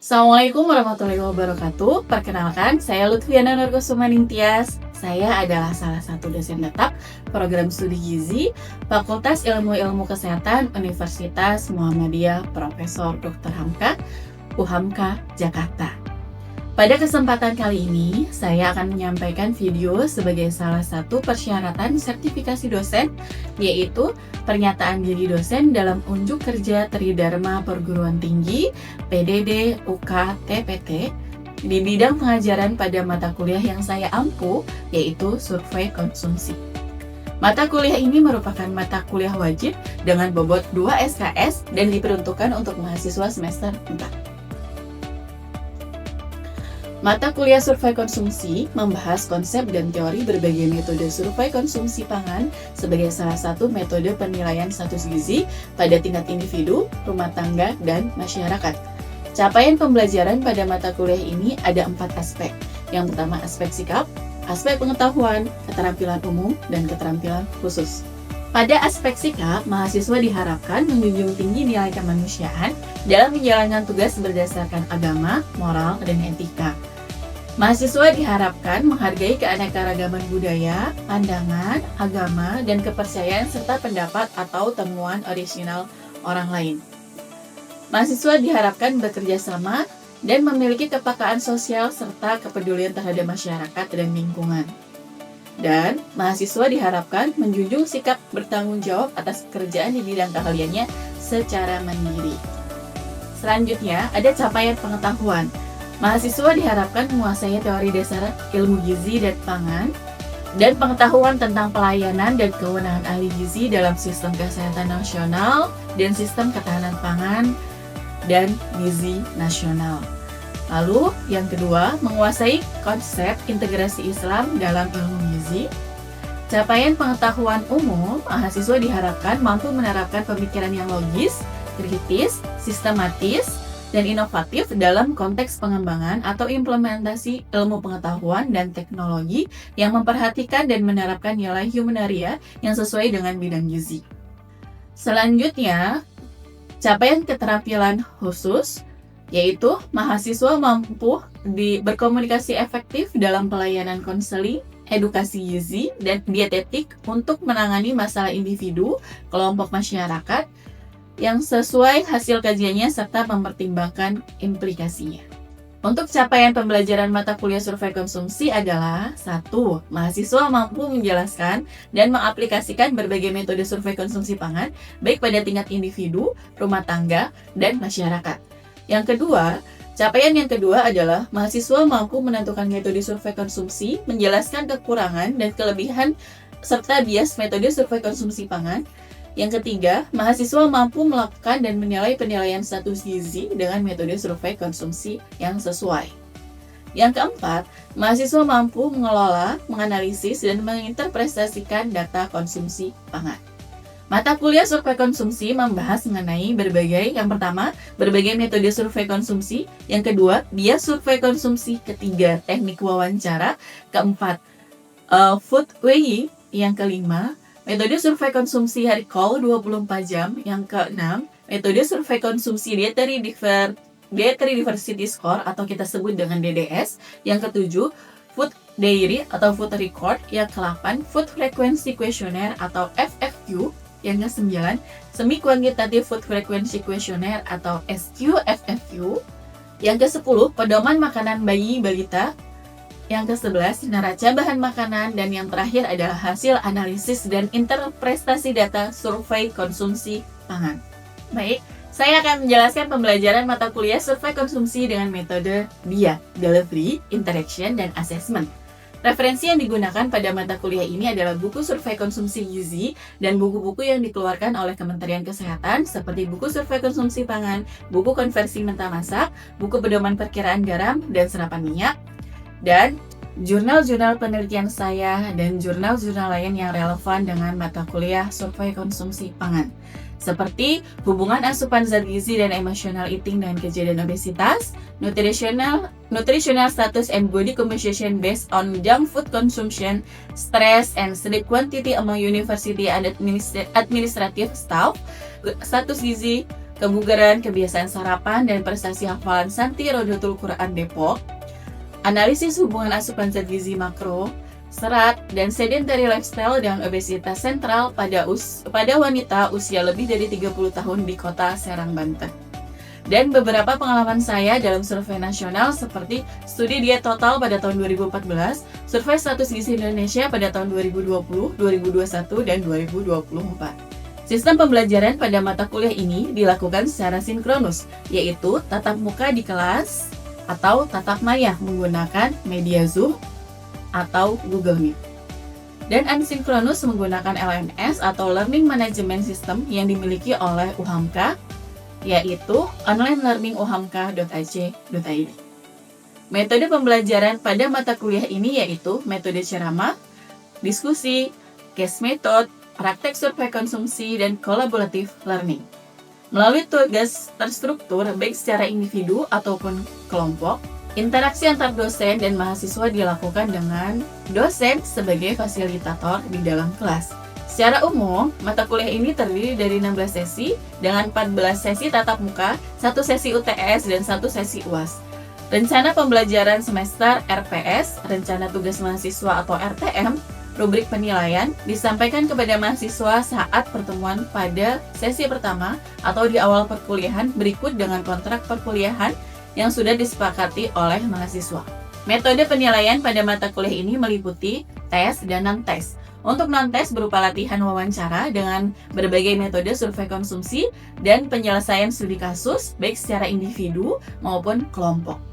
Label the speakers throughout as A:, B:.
A: Assalamualaikum warahmatullahi wabarakatuh. Perkenalkan, saya Lutfiana Nurkusuma Ningtyas. Saya adalah salah satu dosen tetap program studi gizi Fakultas Ilmu Kesehatan Universitas Muhammadiyah Profesor Dr. Hamka, UHAMKA, Jakarta. Pada kesempatan kali ini, saya akan menyampaikan video sebagai salah satu persyaratan sertifikasi dosen, yaitu pernyataan diri dosen dalam unjuk kerja Tridharma Perguruan Tinggi PDD UK TPT di bidang pengajaran pada mata kuliah yang saya ampu, yaitu survei konsumsi. Mata kuliah ini merupakan mata kuliah wajib dengan bobot 2 SKS dan diperuntukkan untuk mahasiswa semester 4. Mata kuliah survei konsumsi membahas konsep dan teori berbagai metode survei konsumsi pangan sebagai salah satu metode penilaian status gizi pada tingkat individu, rumah tangga, dan masyarakat. Capaian pembelajaran pada mata kuliah ini ada 4 aspek. Yang pertama aspek sikap, aspek pengetahuan, keterampilan umum, dan keterampilan khusus. Pada aspek sikap, mahasiswa diharapkan menjunjung tinggi nilai kemanusiaan dalam menjalankan tugas berdasarkan agama, moral, dan etika. Mahasiswa diharapkan menghargai keanekaragaman budaya, pandangan, agama, dan kepercayaan serta pendapat atau temuan orisinal orang lain. Mahasiswa diharapkan bekerja sama dan memiliki kepekaan sosial serta kepedulian terhadap masyarakat dan lingkungan. Dan mahasiswa diharapkan menjunjung sikap bertanggung jawab atas pekerjaan di bidang keahliannya secara mandiri. Selanjutnya, ada capaian pengetahuan. Mahasiswa diharapkan menguasai teori dasar ilmu gizi dan pangan, dan pengetahuan tentang pelayanan dan kewenangan ahli gizi dalam sistem kesehatan nasional dan sistem ketahanan pangan dan gizi nasional. Lalu, yang kedua, menguasai konsep integrasi Islam dalam ilmu gizi. Capaian pengetahuan umum, mahasiswa diharapkan mampu menerapkan pemikiran yang logis, kritis, sistematis, dan inovatif dalam konteks pengembangan atau implementasi ilmu pengetahuan dan teknologi yang memperhatikan dan menerapkan nilai humaneria yang sesuai dengan bidang gizi. Selanjutnya, capaian keterampilan khusus, yaitu mahasiswa mampu berkomunikasi efektif dalam pelayanan konseling, edukasi gizi, dan dietetik untuk menangani masalah individu, kelompok masyarakat, yang sesuai hasil kajiannya serta mempertimbangkan implikasinya. Untuk capaian pembelajaran mata kuliah survei konsumsi adalah 1. Mahasiswa mampu menjelaskan dan mengaplikasikan berbagai metode survei konsumsi pangan baik pada tingkat individu, rumah tangga, dan masyarakat. Yang kedua, capaian yang kedua adalah mahasiswa mampu menentukan metode survei konsumsi, menjelaskan kekurangan dan kelebihan serta bias metode survei konsumsi pangan. Yang ketiga, mahasiswa mampu melakukan dan menilai penilaian status gizi dengan metode survei konsumsi yang sesuai. Yang keempat, mahasiswa mampu mengelola, menganalisis, dan menginterpretasikan data konsumsi pangan. Mata kuliah survei konsumsi membahas mengenai yang pertama, berbagai metode survei konsumsi, yang kedua, bias survei konsumsi, ketiga, teknik wawancara, keempat, food weighing, yang kelima, metode survei konsumsi recall 24 jam, yang keenam, metode survei konsumsi dietary diversity score atau kita sebut dengan DDS, yang ketujuh, food diary atau food record, yang ke-8, food frequency questionnaire atau FFQ, yang ke-9, semi quantitative food frequency questionnaire atau SQFFQ, yang ke-10, pedoman makanan bayi balita, yang ke-11, neraca bahan makanan, dan yang terakhir adalah hasil analisis dan interpretasi data survei konsumsi pangan. Baik, saya akan menjelaskan pembelajaran mata kuliah survei konsumsi dengan metode DIA, Delivery, Interaction, dan Assessment. Referensi yang digunakan pada mata kuliah ini adalah buku survei konsumsi gizi dan buku-buku yang dikeluarkan oleh Kementerian Kesehatan seperti buku survei konsumsi pangan, buku konversi mentah masak, buku pedoman perkiraan garam dan serapan minyak, dan jurnal-jurnal penelitian saya dan jurnal-jurnal lain yang relevan dengan mata kuliah survei konsumsi pangan, seperti hubungan asupan zat gizi dan emotional eating dengan kejadian obesitas, nutritional status and body composition based on junk food consumption, stress and sleep quantity among university and administrative staff, status gizi, kebugaran, kebiasaan sarapan, dan prestasi hafalan Santi Rodotul Quran Depok, analisis hubungan asupan zat gizi makro, serat, dan sedentary lifestyle dan obesitas sentral pada wanita usia lebih dari 30 tahun di kota Serang, Banten. Dan beberapa pengalaman saya dalam survei nasional seperti studi diet total pada tahun 2014, survei status gizi Indonesia pada tahun 2020, 2021, dan 2024. Sistem pembelajaran pada mata kuliah ini dilakukan secara sinkronus, yaitu tatap muka di kelas atau tatap maya menggunakan media Zoom atau Google Meet. Dan asinkronus menggunakan LMS atau Learning Management System yang dimiliki oleh UHAMKA, yaitu onlinelearninguhamka.ac.id. Metode pembelajaran pada mata kuliah ini yaitu metode ceramah, diskusi, case method, praktek survei konsumsi, dan collaborative learning. Melalui tugas terstruktur baik secara individu ataupun kelompok, interaksi antar dosen dan mahasiswa dilakukan dengan dosen sebagai fasilitator di dalam kelas. Secara umum, mata kuliah ini terdiri dari 16 sesi dengan 14 sesi tatap muka, 1 sesi UTS, dan 1 sesi UAS. Rencana pembelajaran semester RPS, rencana tugas mahasiswa atau RTM, rubrik penilaian, disampaikan kepada mahasiswa saat pertemuan pada sesi pertama atau di awal perkuliahan berikut dengan kontrak perkuliahan yang sudah disepakati oleh mahasiswa. Metode penilaian pada mata kuliah ini meliputi tes dan non-tes. Untuk non-tes berupa latihan wawancara dengan berbagai metode survei konsumsi dan penyelesaian studi kasus baik secara individu maupun kelompok.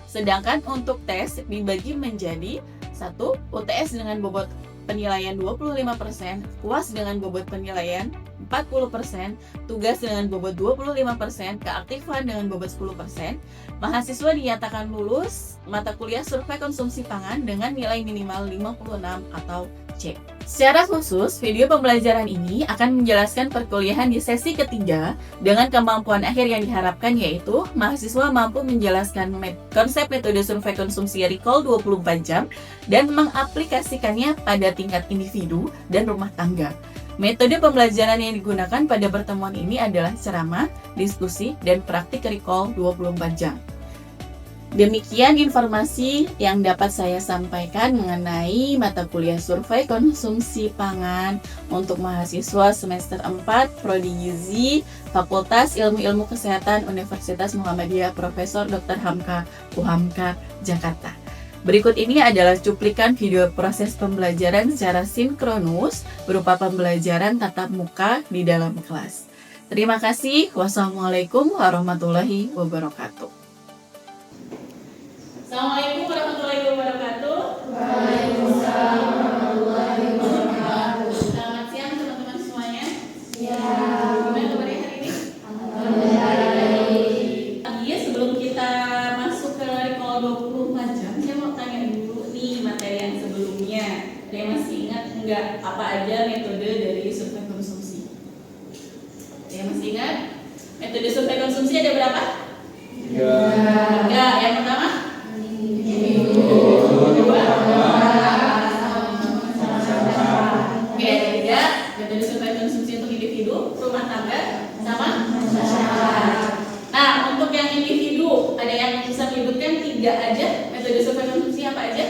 A: Sedangkan untuk tes dibagi menjadi 1. UTS dengan bobot penilaian 25%, UAS dengan bobot penilaian 40%, tugas dengan bobot 25%, keaktifan dengan bobot 10%. Mahasiswa dinyatakan lulus mata kuliah survei konsumsi pangan dengan nilai minimal 56 atau C. Secara khusus, video pembelajaran ini akan menjelaskan perkuliahan di sesi ketiga dengan kemampuan akhir yang diharapkan yaitu mahasiswa mampu menjelaskan konsep metode survei konsumsi recall 24 jam dan mengaplikasikannya pada tingkat individu dan rumah tangga. Metode pembelajaran yang digunakan pada pertemuan ini adalah ceramah, diskusi, dan praktik recall 24 jam. Demikian informasi yang dapat saya sampaikan mengenai mata kuliah survei konsumsi pangan untuk mahasiswa semester 4 Prodi Gizi Fakultas Ilmu-Ilmu Kesehatan Universitas Muhammadiyah Profesor Dr. Hamka UHAMKA Jakarta. Berikut ini adalah cuplikan video proses pembelajaran secara sinkronus berupa pembelajaran tatap muka di dalam kelas. Terima kasih. Wassalamualaikum warahmatullahi wabarakatuh. Assalamualaikum warahmatullahi wabarakatuh.
B: Waalaikumsalam warahmatullahi wabarakatuh.
A: Selamat siang teman-teman semuanya.
B: Ya.
A: Gimana kabarnya hari ini?
B: Alhamdulillah baik.
A: Iya, sebelum kita masuk ke recall 24 jam, saya mau tanya dulu nih materi yang sebelumnya. Ada yang masih ingat nggak apa aja metode dari survei konsumsi? Ada yang masih ingat? Metode survei konsumsi ada berapa? 3. Yang pertama? Oke, ada 3. Metode survei konsumsi untuk individu, rumah tangga, sama masyarakat. Nah, untuk yang individu, ada yang bisa menyebutkan 3 aja metode survei konsumsi apa aja?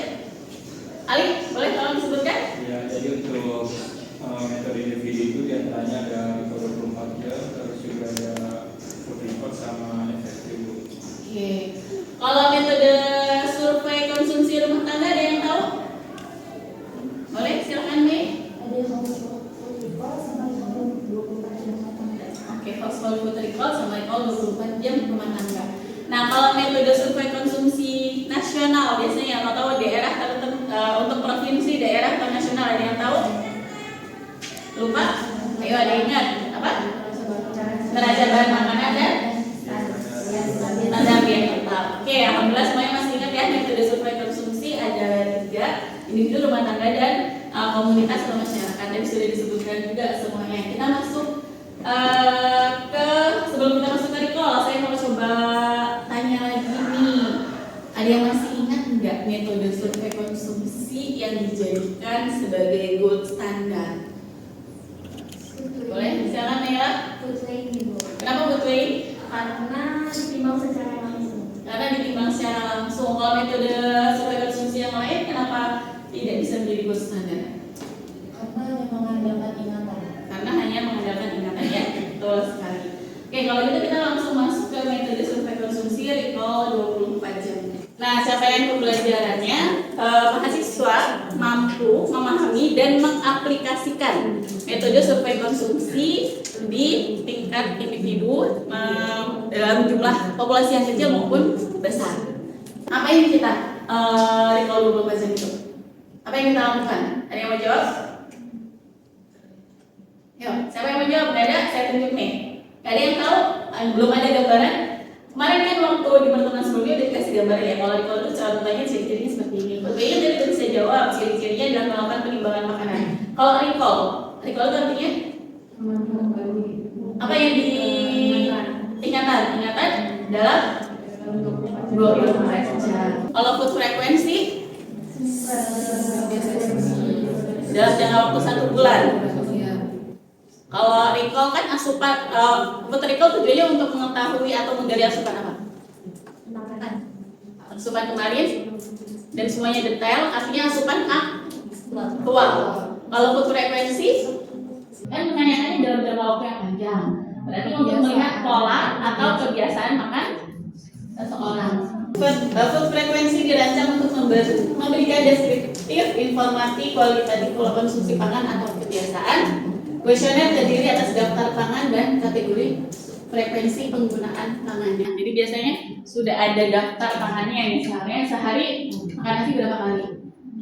A: Ali, boleh tolong disebutkan?
C: Ya, jadi untuk metode individu itu diantaranya ada recall 24 jam, terus juga ada food report sama efektif.
A: Oke. Kalau metode survei konsumsi rumah tangga ada yang tahu? Boleh, silakan Mei. Oke, household food recall sama recall 24 jam rumah tangga. Nah, kalau metode survei konsumsi nasional biasanya yang tahu daerah tertentu, untuk provinsi, daerah atau nasional ada yang tahu? Lupa? Ayo, ada yang ingat? Apa? Neraca bahan makanan dan standar yang tetap. Oke, alhamdulillah semuanya masih ingat ya metode survei konsumsi ada 3, individu, rumah tangga, dan komunitas atau masyarakat. Tadi sudah disebutkan juga semuanya. Kita masuk sebelum kita masuk ke recall, saya mau coba tanya lagi nih. Ada yang masih ingat nggak metode survei konsumsi yang dijadikan sebagai gold standar? Boleh, silakan Nela. Kenapa food
B: Karena ditimbang secara langsung.
A: Karena ditimbang secara langsung. Kalau metode survei konsumsi yang lain, kenapa tidak bisa menjadi gold standar?
B: Karena yang mengandalkan ingatan.
A: Karena hanya mengandalkan ingatan, ya, betul sekali. Oke, kalau gitu kita langsung masuk ke metode survei konsumsi recall 24 jam. Nah, capaian pembelajarannya, mahasiswa mampu memahami dan mengaplikasikan metode survei konsumsi di tingkat individu dalam jumlah populasi yang kecil maupun besar. Apa yang kita recall 24 jam itu? Apa yang kita lakukan? Ada yang mau jawab? Yuk, siapa yang mau jawab? Nggak ada? Saya tunjuk nih. Gak ada yang tahu? Belum ada gambaran? Kemarin kan waktu di pertemuan sebelumnya udah dikasih gambar ya. Kalau recall itu contohnya ciri-cirinya seperti ini. Kayaknya dari itu bisa jawab ciri-cirinya dalam melakukan penimbangan makanan. Kalau recall itu artinya apa yang ingatan dalam 24 jam. Kalau food frekuensi dalam jangka waktu 1 bulan. Kalau recall kan asupan, food recall tujuannya untuk mengetahui atau menggali asupan apa? Asupan kemarin dan semuanya detail, artinya asupan aktual. Kalau food frekuensi kan menanyakannya dalam jangka waktu yang panjang. Berarti untuk melihat pola atau kebiasaan makan seseorang. Food frekuensi dirancang untuk memberikan deskriptif informasi kualitatif pola konsumsi pangan atau kebiasaan. Kuesioner terdiri atas daftar pangan dan kategori frekuensi penggunaan pangannya. Jadi biasanya sudah ada daftar pangannya, misalnya sehari makan nasi berapa kali,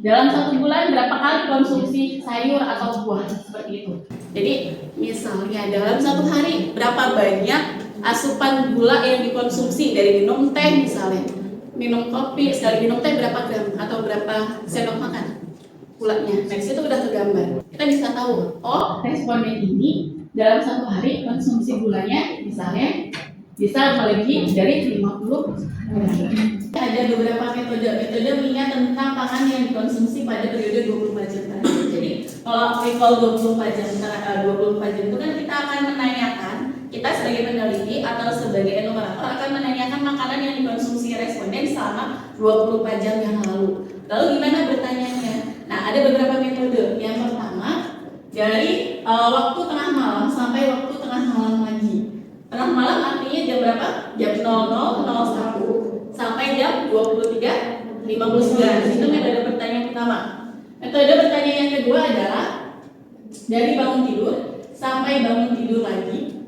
A: dalam 1 bulan berapa kali konsumsi sayur atau buah, seperti itu. Jadi misalnya dalam 1 hari berapa banyak asupan gula yang dikonsumsi dari minum teh, misalnya minum kopi, sekali minum teh berapa gram atau berapa sendok makan gulanya. Nah, disitu udah tergambar. Kita bisa tahu, oh responden ini dalam 1 hari konsumsi gulanya misalnya bisa melebihi dari 50 gram. Ada beberapa metode mengingat tentang pangan yang dikonsumsi pada periode 24 jam terakhir. Jadi kalau recall 24 jam itu kan kita akan menanyakan, kita sebagai peneliti atau sebagai enumerator akan menanyakan makanan yang dikonsumsi responden selama 24 jam yang lalu. Lalu gimana bertanyanya? Nah, ada beberapa metode. Yang pertama, dari waktu tengah malam sampai waktu tengah malam lagi. Tengah malam artinya jam berapa? Jam 00.01 sampai jam 23.59. Itu metode pertanyaan pertama. Metode pertanyaan yang kedua adalah dari bangun tidur sampai bangun tidur lagi.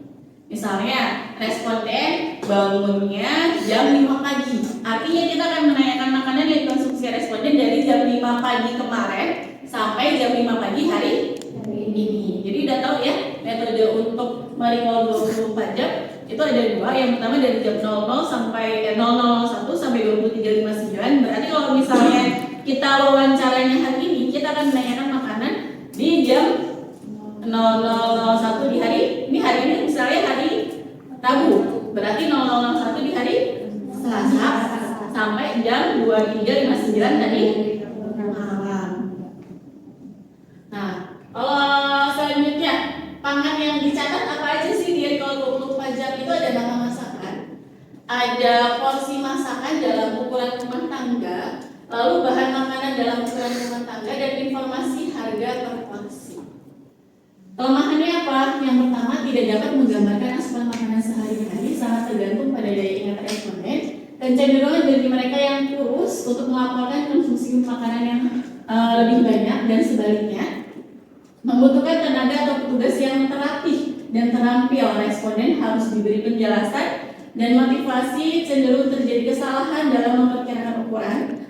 A: Misalnya, responden bangunnya jam 5 pagi. Artinya kita akan menanyakan makanan yang dikonsumsi responden dari jam 5 pagi kemarin sampai jam 5 pagi hari ini. Jadi udah tahu ya, metode untuk merecall 24 jam itu ada 2. Yang pertama dari jam 00 sampai 00.01 sampai 23.59. Berarti kalau misalnya kita wawancaranya hari ini, kita akan menanyakan makanan di jam 00.01 di hari ini misalnya hari Rabu. Berarti 00.01 di hari Selasa sampai jam 23.59 tadi malam. Nah, kalau selanjutnya pangan yang dicatat apa aja sih di recall 24 jam itu? Ada nama masakan, ada porsi masakan dalam ukuran rumah tangga, lalu bahan makanan dalam ukuran rumah tangga, dan informasi harga per porsi. Kelemahannya apa? Yang pertama, tidak dapat menggambarkan asupan makanan sehari-hari, sangat tergantung pada daya ingat responden, dan cenderungan bagi mereka yang kurus untuk melaporkan konsumsi makanan yang lebih banyak, dan sebaliknya membutuhkan tenaga atau petugas yang terlatih dan terampil. Responden harus diberi penjelasan dan motivasi, cenderung terjadi kesalahan dalam memperkirakan ukuran.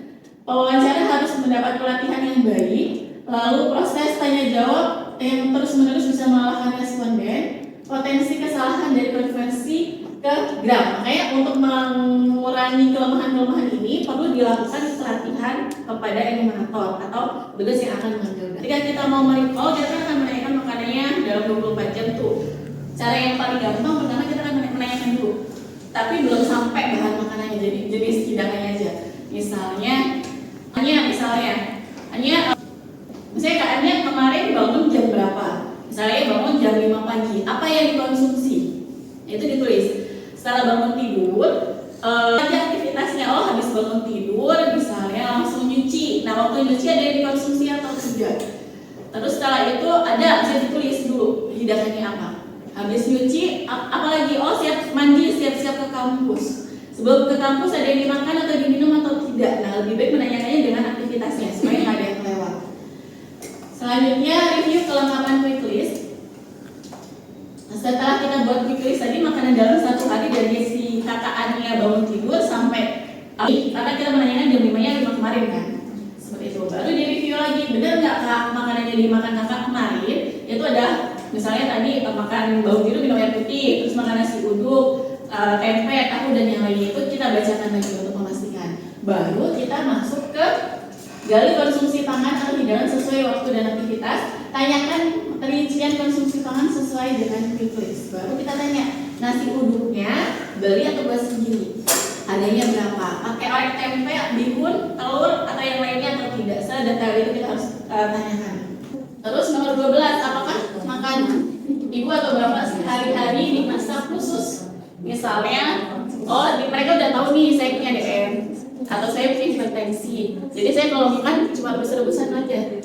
A: Pewawancara harus mendapat pelatihan yang baik, lalu proses tanya jawab yang terus-menerus bisa mengalahkan responden, potensi kesalahan dari frekuensi ke gram. Makanya untuk mengurangi kelemahan-kelemahan ini perlu dilakukan pelatihan kepada enumerator atau petugas yang akan mengambil. Ketika kita mau merecall, kita akan menanyakan makanannya dalam 24 jam tuh. Cara yang paling gampang pertama kita akan menanyakan dulu, tapi belum sampai bahan makanannya, jadi jenis hidangannya aja. Misalnya Kak Anya kemarin bangun jam berapa? Misalnya bangun jam 5 pagi. Apa yang dikonsumsi? Itu ditulis. Setelah setelah bangun tidur, ada aktivitasnya. Oh, habis bangun tidur misalnya langsung nyuci. Nah, waktu nyuci ada yang dikonsumsi atau tidak? Terus setelah itu ada, bisa ditulis dulu hidangannya apa. Habis nyuci, apalagi? Oh, siap mandi, siap-siap ke kampus. Sebelum ke kampus ada yang dimakan atau diminum atau tidak? Nah, lebih baik menanyakannya dengan aktivitasnya supaya nggak ada yang kelewat. Selanjutnya review kelengkapan quick list. Setelah kita buat quick list tadi makanan dalam satu hari dari si kakaknya bangun tidur sampai karena kita menanyakan jam 5 nya 5 kemarin kan. Seperti itu. Baru di review lagi, benar nggak kak makanan yang dimakan kakak kemarin itu ada misalnya tadi makan bangun tidur minum air putih, terus makan nasi uduk, tempe, tahu dan yang lainnya itu kita bacakan lagi untuk memastikan. Baru kita masuk ke gali konsumsi pangan atau hidangan sesuai waktu dan aktivitas. Tanyakan rincian konsumsi pangan sesuai dengan quick list. Baru kita tanya nasi uduknya beli atau buat sendiri, harganya berapa, pakai orek tempe, bihun, telur atau yang lainnya atau tidak. Sedetail itu kita harus tanyakan. Terus nomor 12, apakah makan ibu atau bapak sehari-hari dimasak khusus? Misalnya, mereka udah tahu nih saya punya DM atau saya punya hipertensi, jadi saya kalau makan cuma rebus-rebusan aja.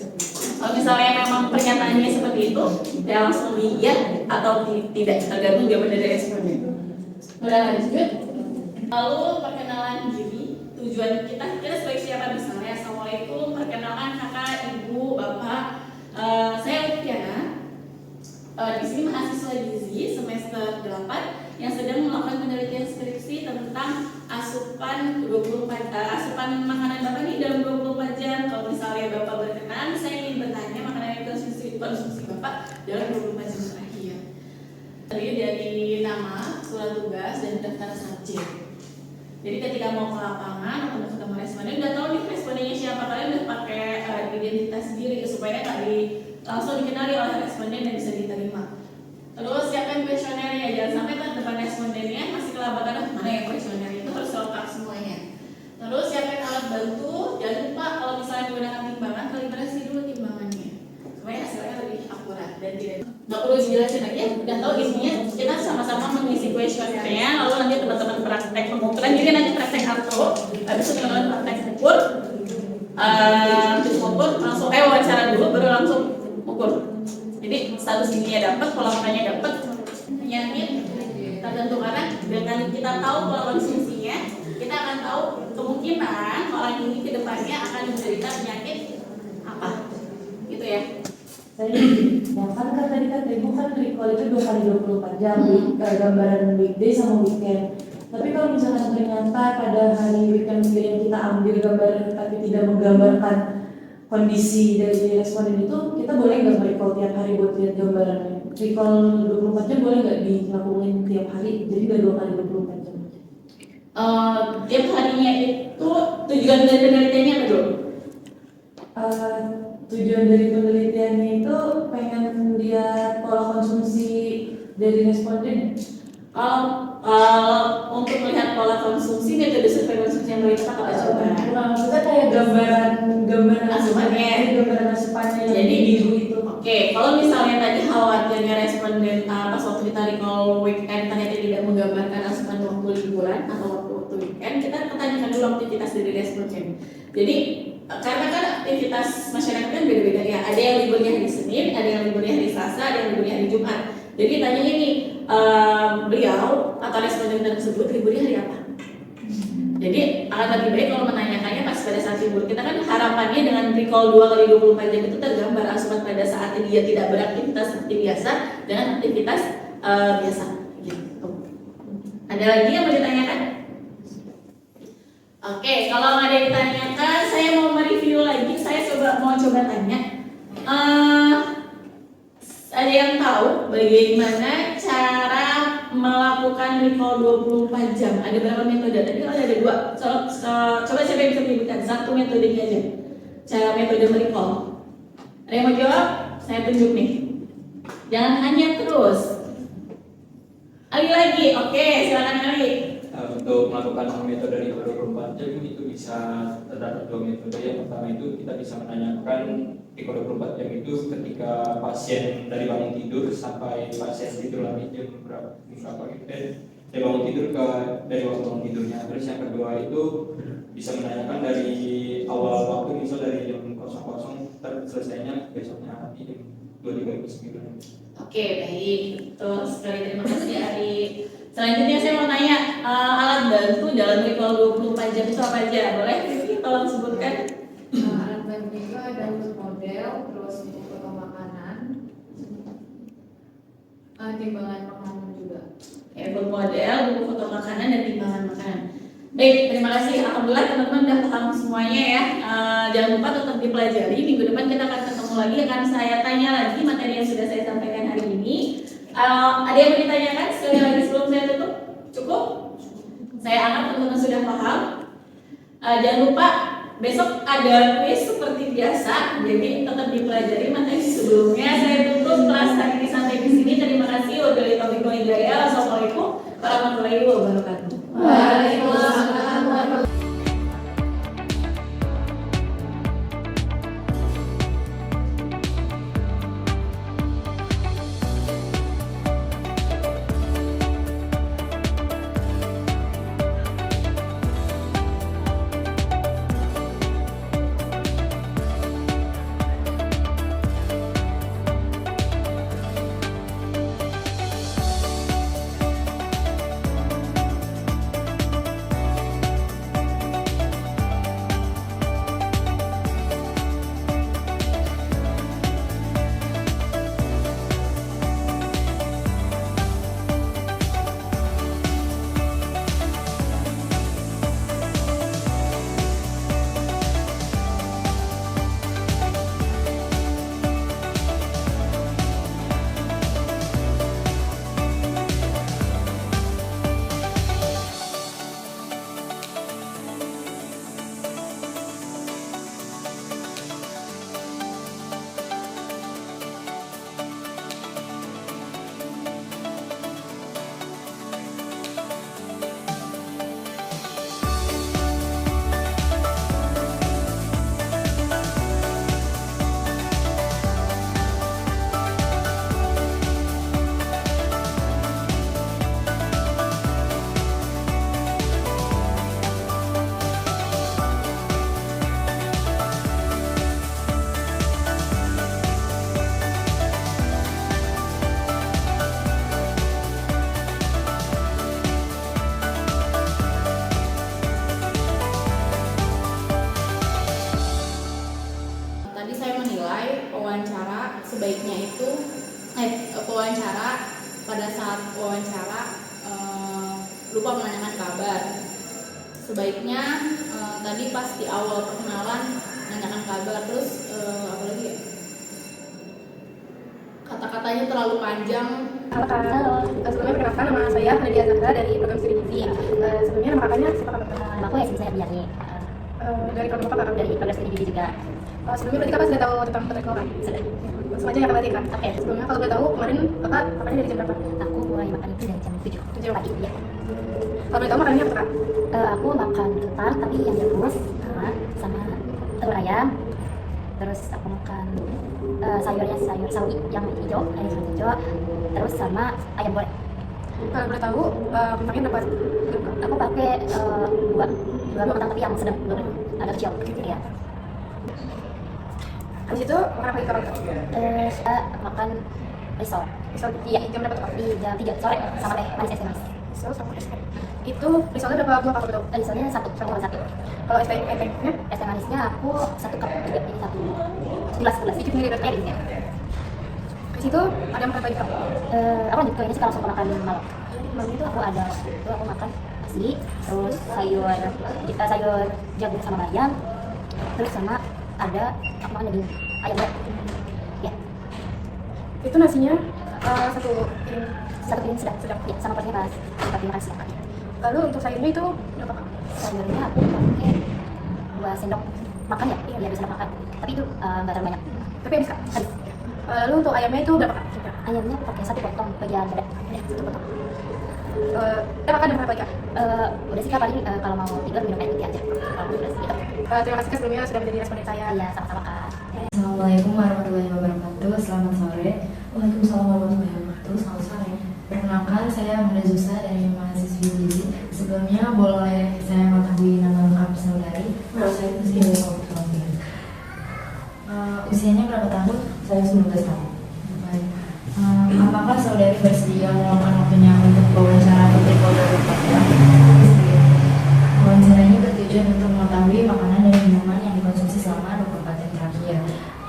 A: Kalau misalnya memang pernyataannya seperti itu, ya langsung iya atau tidak, tergantung jawaban dari responden. Udah lanjut. Lalu perkenalan diri, tujuan kita sebagai siapa misalnya, assalamualaikum, perkenalkan kakak, ibu, bapak, saya Lutfiana. Di sini mahasiswa gizi semester 8 yang sedang melakukan penelitian skripsi tentang asupan makanan bapak ini dalam 24 jam. Kalau misalnya bapak berkenan, saya ingin bertanya makanan yang konsumsi bapak dalam 24 jam terakhir. Terdiri dari nama, surat tugas, dan daftar subjek. Jadi ketika mau ke lapangan atau ketemu responden, udah tahu nih respondennya siapa, kalian udah pakai identitas diri supaya nggak langsung dikenali oleh responden dan bisa diterima. Terus siapkan kuesionernya, jangan sampai kan depan respondennya masih kelabatan mana yang kuesionernya, itu harus lengkap semuanya. Terus siapkan alat bantu, jangan lupa kalau misalnya menggunakan timbangan, kalibrasi dulu timbangannya supaya hasilnya lebih akurat dan tidak. Nggak perlu dijelasin lagi ya, udah tahu isinya. Kita sama-sama mengisi kuesionernya, lalu nanti teman-teman praktek pengukuran. Jadi nanti praktek atau habis itu teman-teman praktek ukur, langsung wawancara dulu, baru langsung ukur. Jadi status gizinya dapat, pola makannya dapat, penyakit tertentu karena dengan kita tahu pola konsumsinya, kita akan tahu kemungkinan orang ini kedepannya akan menderita penyakit apa, gitu ya.
D: Kan tadi ibu kan recall itu 2 kali 24 jam, gambaran weekday sama weekend. Tapi kalau misalkan ternyata pada hari weekend yang kita ambil gambaran tapi tidak menggambarkan kondisi dari responden itu, kita boleh nggak recall tiap hari buat lihat gambarannya? Recall 24 jam boleh nggak dilakukan tiap hari? Jadi udah 2 kali 24 jam.
A: Tiap harinya itu tujuan dari penelitiannya apa dulu?
D: Tujuan dari penelitiannya itu pengen lihat pola konsumsi dari responden.
A: Untuk melihat pola konsumsi, metode survei konsumsi yang boleh kita coba.
D: Maksudnya kayak gambaran
A: asupannya.
D: Gambaran asupannya yang
A: Jadi
D: biru itu.
A: Oke, kalau misalnya tadi khawatirnya responden pas waktu kita recall weekend ternyata tidak menggambarkan asupan waktu liburan atau waktu weekend, kita tanyakan dulu aktivitas dari responden. Jadi karena kan aktivitas masyarakat kan beda-beda ya. Ada yang liburnya hari Senin, ada yang liburnya hari Selasa, ada yang liburnya hari Jumat. Jadi tanya ini, beliau atau responden tersebut liburnya hari apa? Jadi akan lebih baik kalau menanyakannya pas pada saat libur. Kita kan harapannya dengan recall 2 kali 24 jam itu tergambar asupan pada saat dia tidak beraktivitas seperti biasa dengan aktivitas biasa. Gitu. Ada lagi yang mau ditanyakan? Oke, kalau nggak ada yang ditanyakan, saya mau mereview lagi. Saya mau coba tanya. Ada yang tahu bagaimana cara melakukan recall 24 jam? Ada berapa metode? Tadi kalau ada 2. Coba siapa yang bisa menyebutkan satu metodenya aja. Cara metode merecall. Ada yang mau jawab? Saya tunjuk nih. Jangan hanya terus. Ali lagi. Oke, silakan Ali.
C: Untuk melakukan metode di 24 jam itu bisa terdapat 2 metode. Yang pertama itu kita bisa menanyakan di 24 jam itu ketika pasien dari bangun tidur sampai pasien tidur lagi jam berapa gitu. dari bangun tidur dari waktu bangun tidurnya. Terus yang kedua itu bisa menanyakan dari awal waktu, misal dari jam 00 selesainya besoknya nanti jam 23.59.
A: Oke, baik. Betul sekali. Terima kasih Ari. Selanjutnya saya mau tanya, alat bantu dalam ritual 24 jam itu apa aja? Boleh Vivi tolong sebutkan?
B: Alat bantu itu ada model, terus buku foto makanan, timbangan makanan juga.
A: Buat model, buku foto makanan, dan timbangan makanan. Baik, terima kasih. Alhamdulillah teman-teman udah paham semuanya ya. Jangan lupa tetap dipelajari. Minggu depan kita akan ketemu lagi, akan saya tanya lagi materi yang sudah saya sampaikan hari ini. Ada yang mau ditanyakan sekali lagi sebelum saya tutup? Cukup? Saya anggap teman-teman sudah paham. Jangan lupa besok ada quiz seperti biasa. Jadi tetap dipelajari materi sebelumnya. Saya tutup kelas hari ini sampai di sini. Terima kasih. Wabillahi taufiq wal hidayah. Wassalamualaikum warahmatullahi wabarakatuh.
B: Waalaikumsalam warahmatullahi
E: Tadi saya menilai wawancara sebaiknya itu wawancara pada saat wawancara lupa menanyakan kabar. Sebaiknya tadi pas di awal perkenalan menanyakan kabar, terus apa lagi ya? Kata-katanya terlalu panjang.
F: Halo, sebelumnya perkenalkan nama saya Nadia Zahra dari program studi gizi. Sebelumnya nama kakaknya siapa kakak?
G: Nama aku Yasin Sayap Biarni,
F: Dari program apa kakak?
G: dari program studi gizi juga.
F: Sebelumnya berarti kakak sudah tahu tentang petrikol kan?
G: Sudah.
F: Langsung aja ya kakak kan?
G: Oke.
F: Sebelumnya kalau boleh tahu kemarin kakak makannya dari jam berapa?
G: Aku mulai makan itu dari jam 7
F: 7
G: pagi. Ya.
F: Kalau boleh tahu makannya apa kak?
G: Aku makan kentang tapi yang direbus sama telur ayam. Terus aku makan sayur sawi yang hijau, hijau. Terus sama ayam goreng.
F: Kalau boleh tahu kentangnya berapa?
G: Aku pakai dua kentang tapi yang sedang, agak kecil. Ya.
F: Habis itu makan apa lagi kakak?
G: Saya makan risol.
F: Risol
G: Iya.
F: jam berapa tuh kak?
G: Di jam 3 sore sama teh manis es teh manis.
F: Risol sama es teh. Itu risolnya berapa buah kakak betul?
G: Risolnya satu.
F: Kalau es tehnya?
G: Es teh manisnya aku 1 cup juga, jadi 1 gelas.
F: 7 ml berarti?
G: Ya.
F: Habis itu ada makan apa lagi kak?
G: Aku lanjut ke ini sih kalau suka makan malam. Malam itu aku makan nasi, terus sayur jagung sama bayam, terus sama ada aku makan daging ayam goreng. Ya,
F: Itu nasinya satu piring.
G: satu piring sedang. Ya, sama porsinya pas makan siang.
F: Lalu untuk sayurnya itu berapa kak?
G: Sayurnya aku pakai 2 sendok makan ya, iya 2 sendok makan. Tapi itu nggak terlalu banyak.
F: Tapi habis kak?
G: Habis.
F: Lalu untuk ayamnya itu berapa kak?
G: Ayamnya aku pakai 1 potong bagian dada. Ya, 1 potong.
F: Kita makan dengan berapa lagi kak?
G: Udah sih kak, paling kalau mau tidur minum air putih aja. Kalau udah gitu.
F: Terima kasih kak sebelumnya sudah menjadi responden saya.
G: Iya, sama-sama kak.
H: Assalamualaikum warahmatullahi wabarakatuh. Selamat sore. Waalaikumsalam warahmatullahi wabarakatuh. Selamat sore. Perkenalkan, saya Manda Zusa dari mahasiswa Sebelumnya boleh saya mengetahui nama lengkap saudari?
D: Nama saya Rizky Dewa.
H: Usianya berapa tahun?
D: Saya 19 tahun.
H: Baik. Apakah saudari bersedia meluangkan waktunya untuk wawancara Putri Polda 24 jam? Wawancara ini bertujuan untuk mengetahui makanan dan minuman yang dikonsumsi selama 24 jam terakhir,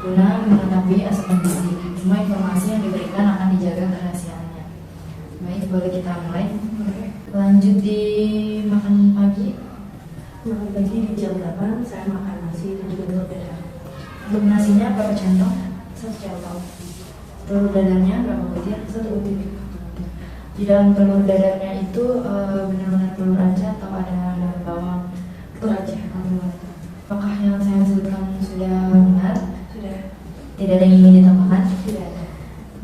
H: guna mengetahui asupan gizi. Semua informasi yang diberikan akan dijaga kerahasiaannya. Baik, boleh kita mulai. Lanjut di makan pagi.
D: Makan pagi di jam 8 saya makan nasi dan juga telur dadar.
H: Untuk nasinya berapa centong?
D: 1 centong.
H: Telur dadarnya berapa butir?
D: 1 butir.
H: Di dalam telur dadarnya itu benar-benar telur aja atau ada daun bawang?
D: Telur aja.
H: Apakah yang saya sebutkan sudah benar?
D: Sudah.
H: Tidak ada yang ingin ditambahkan?
D: Tidak ada.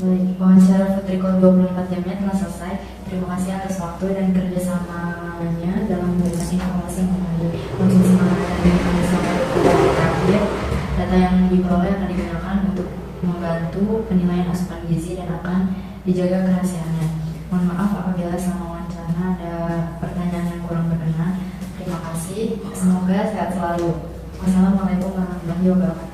H: Baik, wawancara Putri Call 24 jamnya telah selesai. Terima kasih atas waktu dan kerjasamanya dalam memberikan informasi yang mengenai konsumsi makanan dan minuman selama 24 jam terakhir. Data yang diperoleh akan digunakan untuk membantu penilaian asupan gizi dan akan dijaga kerahasiaannya. Mohon maaf apabila selama wawancara ada pertanyaan yang kurang berkenan. Terima kasih. Semoga sehat selalu. Wassalamualaikum warahmatullahi wabarakatuh.